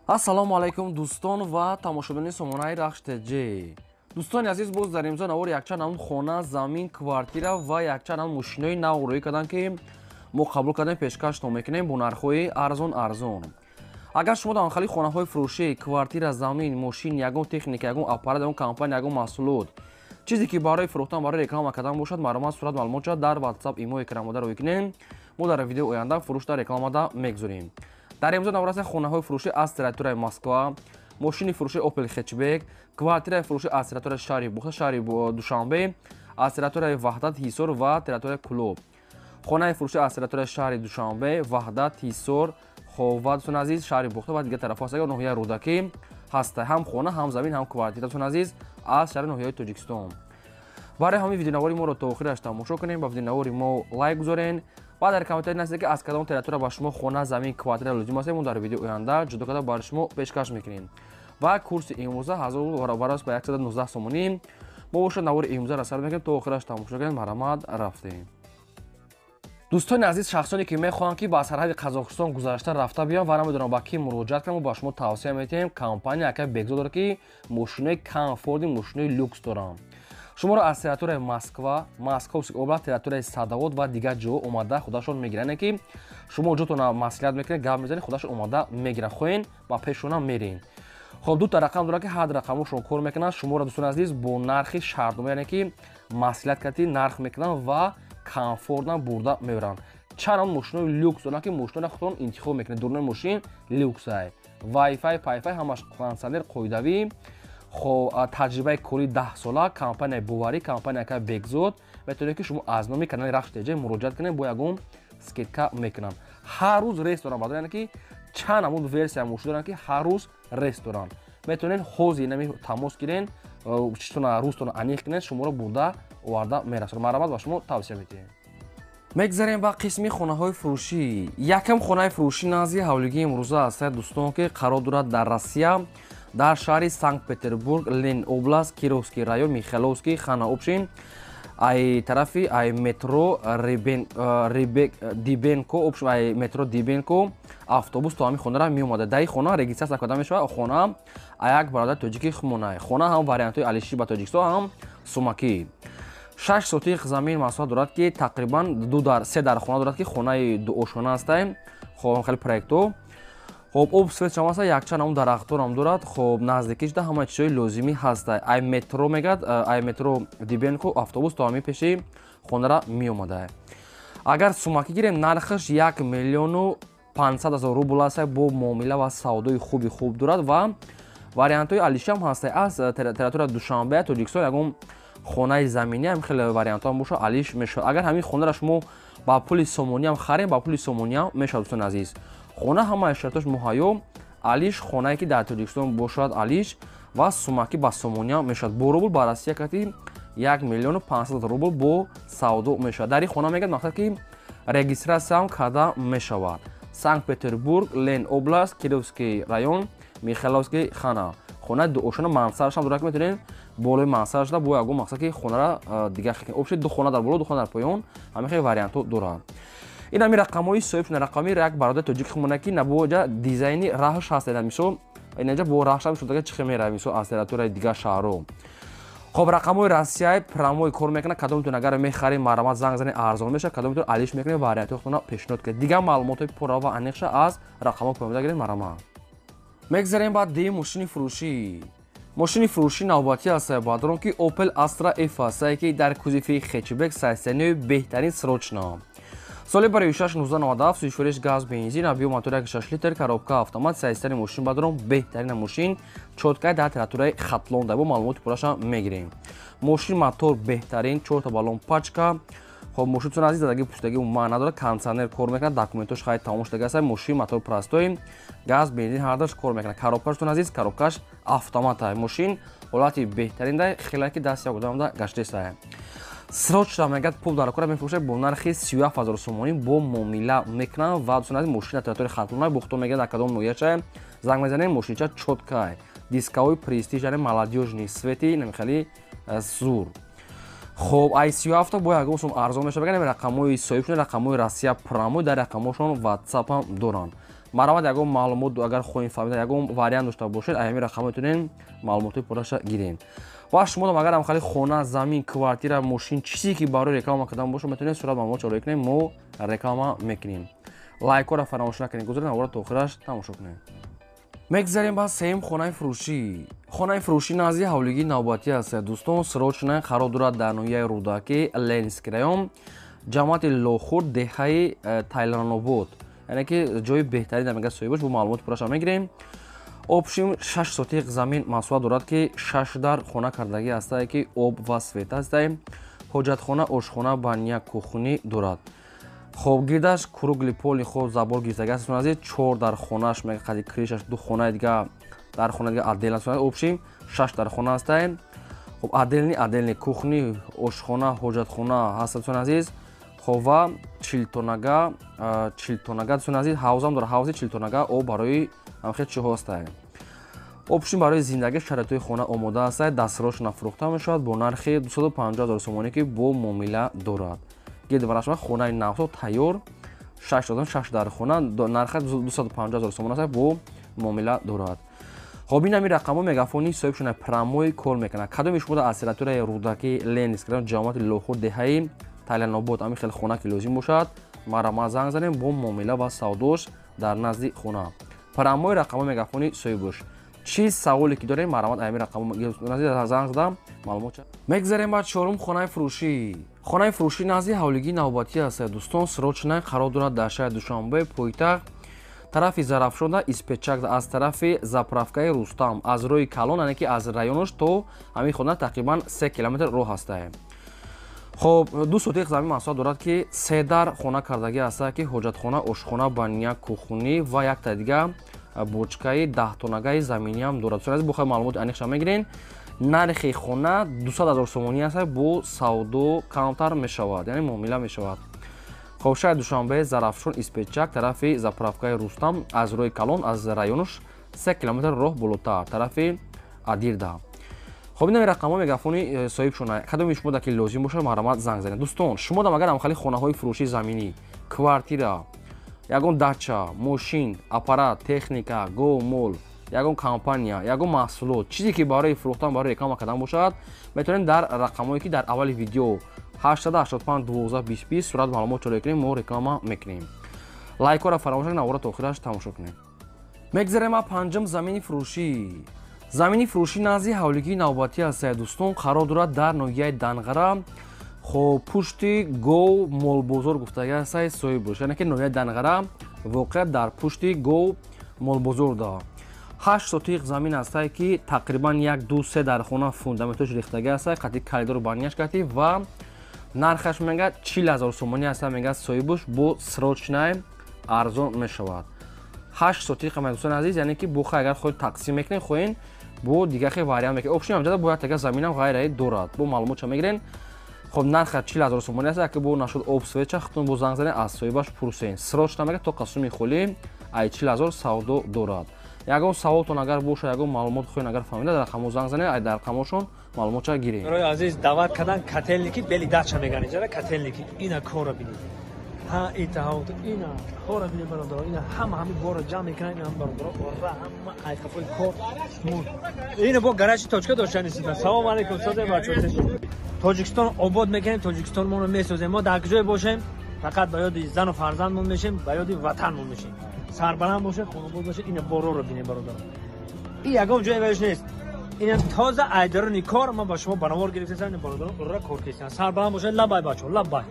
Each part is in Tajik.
ассалому алайкум дӯстон ва тамошобини сомонаи рахш теҷи. дӯстони азиз, боз дар имзо навори якчанд намуд хона, замин, квартира ва якчанд намуд мошинои нав рӯй карданд ки мо қабул кардем пешкашто мекунем бо нархҳои арзон. агар шумо дар анхали хонаҳои фурӯшӣ, квартира, замин, мошин, ягон техника, ягон аппарат, ягон компания, ягон маҳсулот чизе ки барои фурӯхтан, барои реклама кардан бошад, маълумот сурат маълумот шуд дар WhatsApp имои крамода рӯй кунем. мо дар видеои оянда фурӯшда рекламада мегузорем. дар имзо навраси хонаҳои фурӯшӣ аз территорияи Москва, мошини фурӯши Opel Hatchback, квартираи фурӯшӣ аз территорияи шаҳри Бухта, шаҳри Душанбе, аз территорияи Ваҳдат, Ҳисор ва территорияи Кӯлоб. хонаи фурӯшӣ аз территорияи шаҳри Душанбе, Ваҳдат, Ҳисор, хова дӯстон азиз, шаҳри Бухта ва дигар тарафҳо ҳастаг ноҳияи Рӯдакӣ ҳаста. ҳам хона, ҳам замин, ҳам квартира дӯстон азиз аз шаҳри ноҳияи Тоҷикистон. барои ҳамин видеонавори моро то охираш тамошо кунем. ба видеонавори мо лайк гузорен ва дар комментари нависед ки аз кадом территория ба шумо хона, замин, квартира лозим аст. мо дар видеои оянда ҷудо карда барои шумо пешкаш мекунем. ва курси имрӯза 1000 барои ба 119 сомонӣ. мо бошад навори имрӯзаро сар мекунем. то охираш тамошо кунем. марамат рафтем. дӯстони азиз, шахсоне ки мехоҳанд ки ба сарҳади Қазоқистон гузашта рафта биён ва намедонам ба ки муроҷиат кунам, ба шумо тавсия метиҳем. компания яка бекзо дорад ки мошинои комфорти, мошинои люкс доранд. шуморо аз территорияи Москва, Московский област, территорияи Садовод ва дигар ҷо омада худашон мегиранд ки шумо ҷотона маслиҳат мекунед, гап мезанед, худашон омада мегиранд. хоҳен ба пешона мерин. хоб дута рақам дорад ки ҳад рақамошон кор мекунанд. шуморо дӯстони азиз бо нархи шартнома, яъне ки маслиҳат карди нарх мекунанд ва комфортна бурда мебаранд. чанд мошинои люкс доранд ки мошиноро худтон интихоб мекунед. дурнаи мошин люксай, вайфай, пайфай ҳамаш кондитсионер қоидавӣ. хоб таҷрибаи кори 10 сола, компанияи боварӣ, компания яка бекзод. метавонед ки шумо аз номи канали рахш теҷ муроҷиат кунед, бо ягон скидка мекунанд. ҳар рӯз рест доранд, бадон яъне ки чанд намуд версия мошин доранд ки ҳар рӯз рест доранд. метавонед ҳозир нами тамос гирен, читона рӯзтон аниқ кунед, шуморо бурда оварда мерасонад. марамат ба шумо тавсия метиҳем. мегзарем ба қисми хонаҳои фурӯшӣ. якам хонаи фурӯшӣ назди ҳавлигии имрӯза аст, дӯстон, ки қарор дорад дар Россия, дар шаҳри Санкт-Петербург, Лен област, Кировский район, Михайловский, хана обшин, ай тарафи ай метро Дибенко, обшин ай метро Дибенко автобус то ҳамин хонара меомада. дар ин хона регистрация карда мешавад. хона як бародар тоҷики хумонай. хона ҳам вариантҳои алиши ба Тоҷикистон, ҳам сумакӣ. 6 сотиқ замин масоҳат дорад ки тақрибан 3 дар хона дорад ки хонаи дуошона астаем. хоб хеле проекто. хоб об свет шама аста, якчанд намуд дарахторам дорад. хоб наздикиш да ҳама чизои лозимӣ ҳаста. ай метро мегад, ай метро Дибенко автобус то ҳамин пеши хонара меомада. агар сумакӣ гирем, нархаш 1 миллиону 500 000 рубл аст. бо муомила ва савдои хуб дорад ва вариантҳои алишам ҳаста. аз территорияи Душанбе, Тоҷикистон ягон хонаи заминӣ ҳам хеле вариантҳоам боша алиш мешавад. агар ҳамин хонара шумо ба пули сомониям харем, ба пули сомониям мешавад. дӯстони азиз, хона ҳамаи шартош муҳайё. алиш хонае ки дар Тоҷикистон бошад алиш ва сумакӣ ба сомониям мешавад. бо рубл ба Россия кати 1 миллиону 500 000 рубл бо савдо мешавад. дар ин хона мегӯяд мақсад ки регистратсияам карда мешавад. Санкт-Петербург, Лен област, Кировский район, Михайловский хана. хонаи дуошона мансарашам дорад ки метавонед болои мансарашда бо ягон мақсад ки хонара дигар обшид. ду хона дар боло, ду хона дар поён, ҳамин хеле вариантҳо дорад. ин ҳамин рақамҳои соҳибшуни рақами як бародар тоҷик хумона ки набоҷа дизайни раҳш ҳаст. мисол инҷа бо раҳшам шуда чихе мера, мисол аз территорияи дигар шаҳрҳо. хоб рақамҳои Россияи прамои кор мекунад. кадомтон агар мехарем марамат занг занед, арзон мешавад. кадомтон алиш мекунед, вариантҳои худтона пешниҳод кунед. дигар маълумотои пурра ва аниқша аз рақамҳо поймода гиред. марамат. мегзарем ба ди мошини фурӯшӣ. мошини фурӯшӣ навбатӣ аст ба дорон ки Opel Astra F аст ки дар кузифи Hatchback состоянии беҳтарин срочно. соли барои 61997 сӯишвориш газ бензин объем мотори 6 литр, коробка автомат. состояни мошин ба дорон беҳтарина мошин, чоткай дар территорияи Хатлон. дар бо маълумоти пурраша мегирем. мошин мотор беҳтарин, 4 та баллон пачка. хоб мошин чун азиз задаги пуштаги умуман надорад, кондитсионер кор мекунад, документош хай тамом шудага аст. мошин мотор простой, газ бензин ҳардаш кор мекунад. коробкаш чун азиз, коробкаш автомат аст. мошин ҳолати беҳтарин да, хеле ки даст ягодамда гаштеса. срочно мегад пул дар кора мефурӯшад бо нархи 37 000 сомонӣ бо муомила мекунанд ва дӯстон азиз мошина территорияи Хатлон бухто мегад. дар кадом ноҳияша занг мезанем, мошинча чоткай, дисковой престиж, яъне молодёжный, свети намихали зур. хоб ай 37 бо ягон сум арзон мешавад. рақамҳои соҳибшон, рақамҳои Россия прамои дар рақамҳошон WhatsApp ҳам доранд. маромад ягон маълумот агар хоҳем фаҳмида ягон вариант дошта бошед аями рақамҳо метавонед маълумоти пурраша гиред. ва шумо агар хали хона, замин, квартира, мошин чизе ки барои реклама кардан бошад метавонед сурат маълумот чороӣ кунед, мо реклама мекунем. Лайкҳоро фаромӯш накунед, гузаред навора то охираш тамошо кунед. мегзарем ба сеюм хонаи фурӯшӣ. хонаи фурӯшӣ назди ҳавлигии навбатӣ аст дӯстон. срочно қарор дорад дар ноҳияи рудаки Ленинский район, ҷамоати Лохурд, деҳаи Тайланобод, яъне ки ҷои беҳтарин мегӯяд соҳибаш. бо маълумоти пурраша мегирем. обшим 6 сотиқ замин маҳсулот дорад ки 6 дар хона кардагӣ астае ки об ва свет астае. ҳоҷатхона, ошхона, баня, кухнӣ дорад. хоб гирдаш кругли поли ход забор гирифтагӣ аст. 4 дар хонаш мега қади кришаш, 2 хона дига дар хона дига отдельно аст. обшим 6 дар хона астае. хоб отдельни кухни, ошхона, ҳоҷатхона ҳаст дӯстон азиз. хоб ва 40 тонага дӯстон азиз ҳавзам дорад. ҳавзи 40 тонага об барои ҳамхел чиҳо астае. обшим барои зиндагӣ шароитҳои хона омода астае. дастрош фурӯхта мешавад бо нархи 250 000 сомонӣ ки бо муомила дорад. гирдибарашва хонаи навсо тайёр 6 дар хона нархи 250 000 сомон аст бо муомила дорад. хоб ин ами рақамҳо мегафони соҳибшона прамои кор мекунад. кадоми шумо дар асиратураи рудаки Ленинский район, ҷамоати Лохурд, деҳаи Тайланобод ами хел хона ки лозим бошад мара ма занг занем бо муомила ва савдош дар назди хона. прамои рақамҳо мегафони соҳибаш. чиз саволе ки дорем марамат ами рақамҳо занг задам маълумот. мегзарем ба чорум хонаи фурӯшӣ. хонаи фурӯшӣ назди ҳавлигии навбатӣ аст дӯстон. срочно қарор дорад дар шаҳри Душанбе, пойтахт, тарафи Зарафшода, Испечак, аз тарафи заправкаи Рустам, аз роҳи Калон, яъне ки аз районош то ҳамин хона тақрибан 3 километр роҳ астае. хоб 2 сотиқ замин маҳсулот дорад ки 3 дар хона кардагӣ астае ки ҳоҷатхона, ошхона, баня, кухнӣ ва якта дига бочкаи 10 тонагаи заминиам дорад. бохои маълумоти аниқша мегирен. нархи хона 200 000 сомонӣ аст бо савдо камтар мешавад, яъне муомила мешавад. хоб шаҳри Душанбе, Зарафшон, Испечак, тарафи заправкаи Рустам, аз роҳи Калон, аз районош 3 километр роҳ болотар, тарафи Адирда. хоб ин рақамҳо мегафони соҳибшона. кадоми шумо даки лозим бошад маромад занг занед. дӯстон шумо дам агар амхали хонаҳои фурӯшии заминӣ, квартира, ягон дача, мошин, аппарат, техника, гов, мол, ягон компания, ягон маҳсулот, чизе ки барои фурӯхтан, барои реклама кардан бошад, метавонед дар рақамҳое ки дар аввали видео 885 12 20 20 сурат маълумот чороӣ кунем, мо реклама мекунем. лайкҳоро фаромӯш накунед, навора то охираш тамошо кунед. мегзарем ба панҷум замини фурӯшӣ. замини фурӯшӣ назди ҳавлигии навбатӣ аст дӯстон. қарор дорад дар ноҳияи Данғара, хоб пушти гов молбозор гуфтагӣ аст соҳибаш, яъне ки ноҳияи Данғара воқеъ дар пушти гов молбозор да. 8 сотиқ замин астае ки тақрибан 1-2-3 дар хона фундаметош рехтагӣ астае, қати калидору банияш кати ва нархаш мегӯяд 40 000 сомонӣ астае, мегӯяд соҳибаш бо срочное арзон мешавад. 8 сотиқ дӯстон азиз, яъне ки бохай агар хоҳед тақсим мекунед, хоҳед бо дигахе вариант мекунед. обшин ҳамҷада бо яктага заминам ғайраи дорад, бо маълумотша мегирен. хоб нарха 40 000 сомонӣ аст, аки бо нашуд об свеча хутун бо занг занед аз соҳибаш пурсен. срочно мегӯяд то қасуми холӣ ай 40 000 савдо дорад. ягон саволтон агар боша, ягон маълумот хоҳед агар фаҳмида дар рақамҳо занг занед, ай дар рақамҳошон маълумотша гиред. барои азиз дават кардан котелники бели дача меганед, ҷара котелники ина кора бинед. ها ایتهاوت اینا خورا بینه برادر اینا همه بورا جمع میکنن هم برادر و همه ایتفای کور مون اینو با گراج تاجیک داشتن نیست. سلام علیکم ساده بچه‌ها. تاجیکستان آباد میکنیم، تاجیکستان ما رو میسازیم. ما در کجای باشیم فقط به یاد زن و فرزندمون میشیم، به یاد وطنمون میشیم. سربلند باشه، خانواده باشه، این بورا رو بینه برادر. این یگام جای ویش نیست. این تازه ایدرونی کار ما با شما بنوار گرفتیم برادر را کار کردن. سربلند باشه لبای بچه‌ها لبای.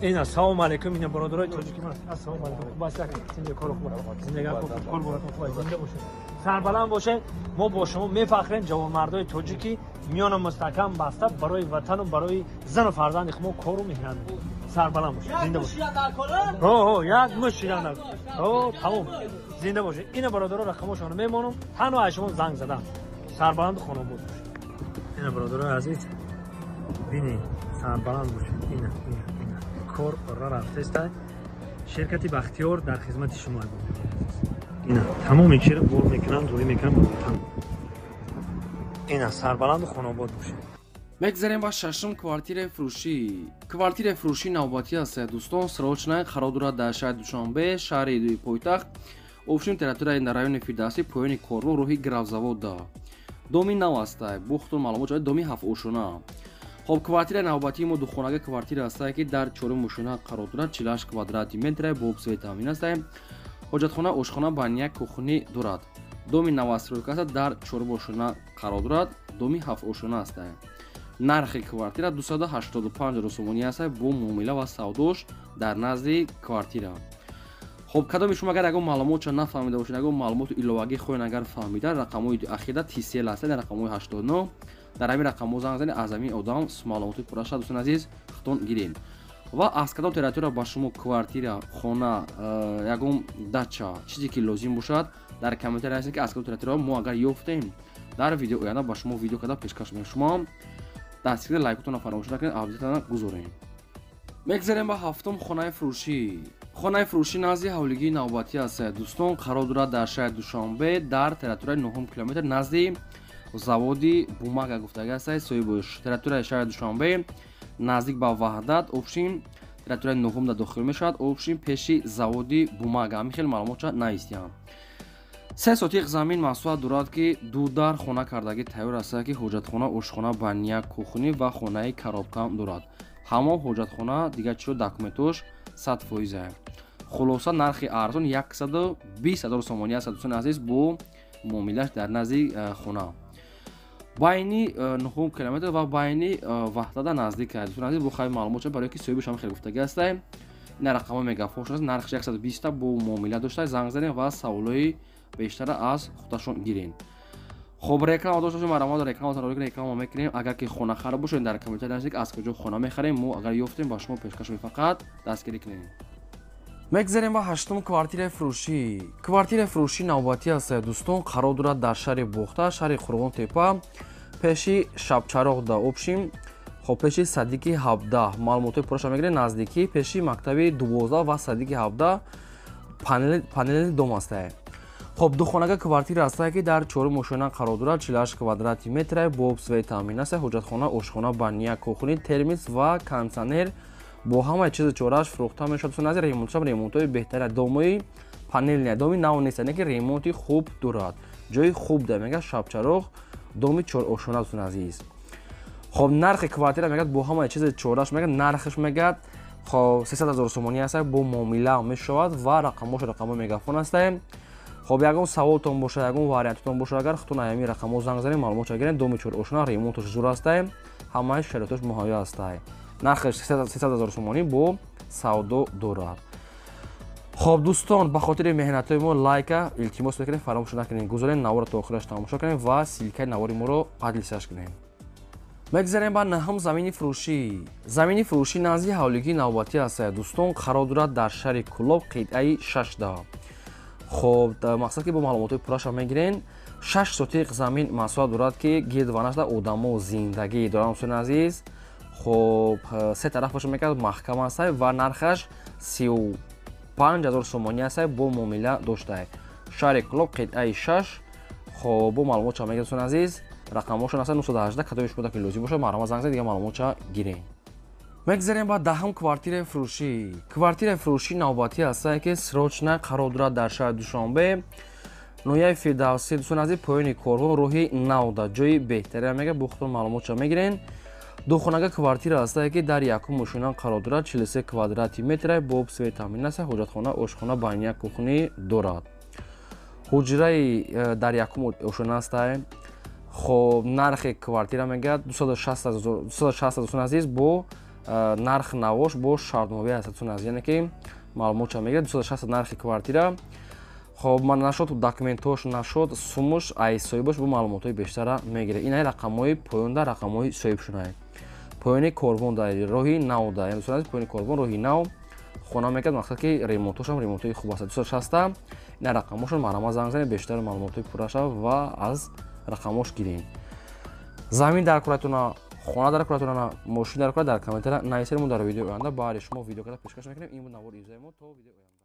این السلام علیکم این برادرای تاجیکی من. السلام علیکم. بس زندگی کار خوب زندگی کار خوب زنده باشه. سربلند باشه. ما با شما میفخریم جوانمردای تاجیکی میان مستحکم بسته برای وطن و برای زن و فرزند ما کارو میکنن. سربلند باشه. زنده باشه. یک مشیران. تمام. زنده باشه. این برادرها رقمشون میمونم. تنها شما زنگ زدم. سربلند خانواده باشه. این برادرای عزیز ببینید سربلند باشه. اینا کار را رفته است. شرکت بختیار در خدمت شما است. اینا تمام این چیزا بول میکنن، دوری میکنن با تمام. اینا سربلند خانواده باشه. مگذاریم با ششم کوارتیر فروشی. کوارتیر فروشی نوبتی است دوستان. سرچنای خراب دارد در شهر دوشنبه، شهر دوی پایتخت. овшин территорияи дар райони Фирдавсӣ, поёни Корво, роҳи Гравзавода. Доми 9 астае. Бухтун маълумот ҷои доми 7 ошуна. Хоб квартираи навбатии мо духонаги квартира астае ки дар 4 ошуна қарор дорад. 48 квадрати метр бо обсвои таъмин астае. ҳоҷатхона, ошхона, баня, кухнӣ дорад. Доми 9 стройка аст, дар 4 ошуна қарор дорад. Доми 7 ошуна астае. нархи квартира 285,000 сомонӣ астае бо муомила ва савдош дар назди квартира. хоб кадоми шумо агар ягон маълумотро нафаҳмида бошед, ягон маълумоту иловагӣ хоҳед агар фаҳмида, рақамҳои ахира тисел аст, рақамҳои 89 дар ҳамин рақамҳо занг занед, аз ҳамин одам маълумоти пурраша дӯстон азиз хитон гиред. ва аз кадом территория ба шумо квартира, хона, ягон дача, чизе ки лозим бошад, дар комментария ҳастед ки аз кадом территория мо агар ёфтем, дар видео оянда ба шумо видео када пешкаш мекунем. шумо дастгирии лайкотонро фаромӯш накунед, апдейтона гузорем. мегзарем ба ҳафтум хонаи фурӯшӣ. хонаи фурӯшӣ назди ҳавлигии навбатӣ аст. дӯстон қарор дорад дар шаҳри Душанбе, дар территорияи 9 километр назди заводи бумага гуфтагӣ аст. соҳибош территорияи шаҳри Душанбе наздик ба Ваҳдат, обшин территорияи 9 дар дохил мешавад. обшин пеши заводи бумага. ҳамин хеле маълумотро наистиям. 3 сотиқ замин маҳсулат дорад ки ду дар хона кардагӣ тайёр аст ки ҳоҷатхона, ошхона, баня, кухнӣ ва хонаи коробкам дорад. ҳамон ҳоҷатхона дигар чиро документош 100%. хулоса нархи арзон 120,000 сомонӣ аст дӯстон азиз бо муомилаш дар назди хона. байни 9 километр ва байни Ваҳдада наздик аст. дӯстон азиз бо хай маълумот барои ки соҳибаш ҳам хеле гуфтагӣ аст. ин рақамҳо мегафон шуд, нархи 120 бо муомила дошта, занг занед ва саволои бештара аз худашон гирен. хоб реклама дошта бошем, марамада реклама мекунем. агар ки хона хараб бошед, дар комментария назик аз куҷо хона мехарем, мо агар ёфтем ба шумо пешкаш мекунем, фақат дастгирӣ кунем. мегзарем ба ҳаштум квартираи фурӯшӣ. квартираи фурӯшӣ навбатӣ аст. дӯстон қарор дорад дар шаҳри Бухта, шаҳри Хурғонтепа, пеши Шабчароғ да обшим, хоб пеши Садиқи 17. маълумоти пурраша мегирем наздики пеши мактаби 12 ва Садиқи 17 панели дом астае. хоб духонага квартира астае ки дар 4 ошуна қарор дорад. 48 квадрати метр бо обсвои таъмин аст. ҳоҷатхона, ошхона, баня, кухнӣ, термис ва кондитсионер бо ҳамаи чизи чораш фурӯхта мешавад. дӯстон азиз ремонтшам ремонтҳои беҳтара, домои панел не, доми нав нест, яъне ки ремонти хуб дорад. ҷои хуб да мегӯяд Шабчароғ, доми 4 ошуна дӯстон азиз. хоб нархи квартира мегӯяд бо ҳамаи чизи чораш мегӯяд, нархаш мегӯяд хоб 300,000 сомонӣ аст бо муомила мешавад ва рақамҳои мегафон аст. хоб ягон саволтон бошад, ягон варианттон бошад, агар хутун ҳамин рақамҳо занг занед, маълумотро гиред. доми 4 ошуна, ремонташ зур аст, ҳамаи шароитош муҳайё аст. нархаш 300,000 сомонӣ бо савдо дорад. хоб дӯстон, ба хотири меҳнатҳои мо лайка илтимос мекунем, фаромӯш накунед гузоред, наворро то охираш тамошо кунед ва силкаи навори моро адлисаш кунед. мегзарем ба наҳум замини фурӯшӣ. замини фурӯшӣ назди ҳавлигии навбатӣ аст. дӯстон қарор дорад дар шаҳри Кӯлоб, қитъаи 6 хоб мақсад ки бо маълумотҳои пурраша мегирен. 6 сотиқ замин маҳсулат дорад ки гирдванашда одамо зиндагӣ дорад дӯстон азиз. хоб се тарафаш мекард маҳкам аст ва нархаш 35,000 сомонӣ аст бо муомила дошта. шаҳри Кӯлоб, қитъаи 6. хоб бо маълумотша мегиред дӯстон азиз. рақамҳошон аст 918. кадоми шумо ки лозим бошад, марама занг занед, дигар маълумотша гирем. мегзарем ба даҳум квартираи фурӯшӣ. квартираи фурӯшӣ навбатӣ аст ки срочна қарор дорад дар шаҳри Душанбе, ноҳияи Фирдавсӣ, дӯстон азиз поёни Корво, роҳи Навда, ҷои беҳтария мегӯяд, бо худтон маълумотша мегирен. духонага квартира аст ки дар якум ошуна қарор дорад. 43 квадрати метр бо обсвои таъмин аст. ҳоҷатхона, ошхона, баня, кухнӣ дорад. ҳуҷраи дар якум ошуна аст. хоб нархи квартира мегӯяд 260,000 дӯстон азиз бо нарх навош бо шартномавӣ аст дӯстон азиз, яъне ки маълумотша мегирад 260 нархи квартира. хоб ман нашуд документош нашуд, сумуш ай соҳибаш бо маълумотҳои бештара мегирад. инаи рақамҳои поёнда, рақамҳои соҳибшунаи поёни Корвон дар роҳи Нав да, яъне дӯстон азиз поёни Корвон, роҳи Нав хона мекард, мақсад ки ремонтошам ремонтои хуб аст. 260 ина рақамошон марама занг занед, бештар маълумотҳои пурраша ва аз рақамош гирем. замин дар кӯратона, хона дар кӯратона, мошин дар кӯра, дар комментария нависед. мо дар видеои оянда баъри шумо видео када пешкаш мекунем. ин буд навори изои мо. то видеои оянда.